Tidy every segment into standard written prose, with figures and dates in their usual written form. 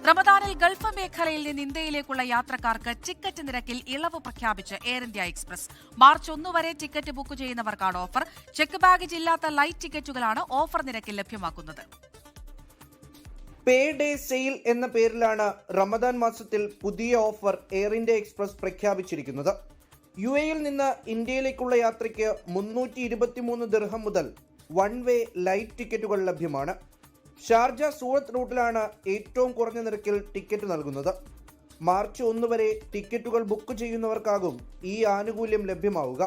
റമദാനിൽ ഗൾഫ് മേഖലയിൽ നിന്ന് ഇന്ത്യയിലേക്കുള്ള യാത്രക്കാർക്ക് ടിക്കറ്റ് നിരക്കിൽ ഇളവ് പ്രഖ്യാപിച്ച് എയർ ഇന്ത്യ എക്സ്പ്രസ്. മാർച്ച് 1 വരെ ടിക്കറ്റ് ബുക്ക് ചെയ്യുന്നവർക്കാണ് ഓഫർ. ചെക്ക് ബാഗേജ് ഇല്ലാത്ത ലൈറ്റ് ടിക്കറ്റുകളാണ് ഓഫർ നിരക്കിൽ ലഭ്യമാക്കുന്നത്. പേ ഡേ സെയിൽ എന്ന പേരിലാണ് റമദാൻ മാസത്തിൽ പുതിയ ഓഫർ എയർ ഇന്ത്യ എക്സ്പ്രസ് പ്രഖ്യാപിച്ചിരിക്കുന്നത്. UAE-യിൽ നിന്ന് ഇന്ത്യയിലേക്കുള്ള യാത്രയ്ക്ക് 323 ദിർഹം മുതൽ വൺ വേ ലൈറ്റ് ടിക്കറ്റുകൾ ലഭ്യമാണ്. ഷാർജ സൂറത്ത് റൂട്ടിലാണ് ഏറ്റവും കുറഞ്ഞ നിരക്കിൽ ടിക്കറ്റ് നൽകുന്നത്. മാർച്ച് 1 വരെ ടിക്കറ്റുകൾ ബുക്ക് ചെയ്യുന്നവർക്കാകും ഈ ആനുകൂല്യം ലഭ്യമാവുക.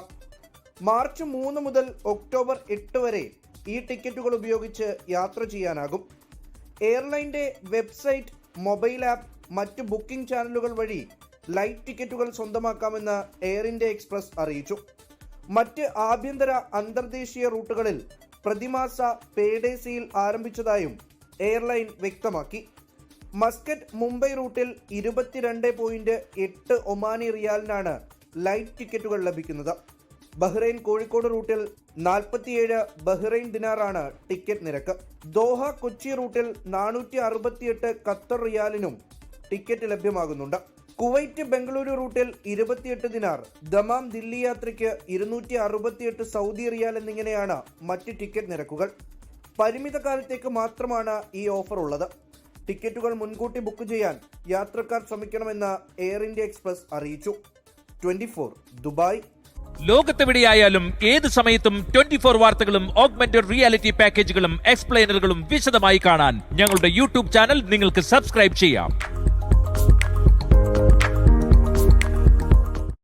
മാർച്ച് 3 മുതൽ ഒക്ടോബർ 8 വരെ ഈ ടിക്കറ്റുകൾ ഉപയോഗിച്ച് യാത്ര ചെയ്യാനാകും. എയർലൈൻ്റെ വെബ്സൈറ്റ്, മൊബൈൽ ആപ്പ്, മറ്റ് ബുക്കിംഗ് ചാനലുകൾ വഴി ലൈറ്റ് ടിക്കറ്റുകൾ സ്വന്തമാക്കാമെന്ന് എയർ ഇന്ത്യ എക്സ്പ്രസ് അറിയിച്ചു. മറ്റ് ആഭ്യന്തര അന്തർദേശീയ റൂട്ടുകളിൽ പ്രതിമാസ പേ ഡേ സെയിൽ ആരംഭിച്ചതായും എയർലൈൻ വ്യക്തമാക്കി. മസ്കറ്റ് മുംബൈ റൂട്ടിൽ 22.8 ഒമാനി റിയാലിനാണ് ലൈറ്റ് ടിക്കറ്റുകൾ ലഭിക്കുന്നത്. ബഹ്റൈൻ കോഴിക്കോട് റൂട്ടിൽ 47 ബഹ്റൈൻ ദിനാറാണ് ടിക്കറ്റ് നിരക്ക്. ദോഹ കൊച്ചി റൂട്ടിൽ 468 ഖത്തർ റിയാലിനും ടിക്കറ്റ് ലഭ്യമാകുന്നുണ്ട്. കുവൈറ്റ് ബംഗളൂരു റൂട്ടിൽ 28 ദിനാർ, ദമാം ദില്ലി യാത്രയ്ക്ക് 268 സൗദി റിയാൽ എന്നിങ്ങനെയാണ് മറ്റ് ടിക്കറ്റ് നിരക്കുകൾ. പരിമിത കാലത്തേക്ക് മാത്രമാണ് ഈ ഓഫർ ഉള്ളത്. ടിക്കറ്റുകൾ മുൻകൂട്ടി ബുക്ക് ചെയ്യാൻ യാത്രക്കാർ ശ്രമിക്കണമെന്ന് എയർ ഇന്ത്യ എക്സ്പ്രസ് അറിയിച്ചു. 24 ദുബായ്. ലോകത്തെവിടെയായാലും ഏത് സമയത്തും 24 വാർത്തകളും ഓഗ്മെന്റഡ് റിയാലിറ്റി പാക്കേജുകളും എക്സ്പ്ലെയിനറുകളും വിശദമായി കാണാൻ ഞങ്ങളുടെ യൂട്യൂബ് ചാനൽ നിങ്ങൾക്ക് സബ്സ്ക്രൈബ് ചെയ്യാം.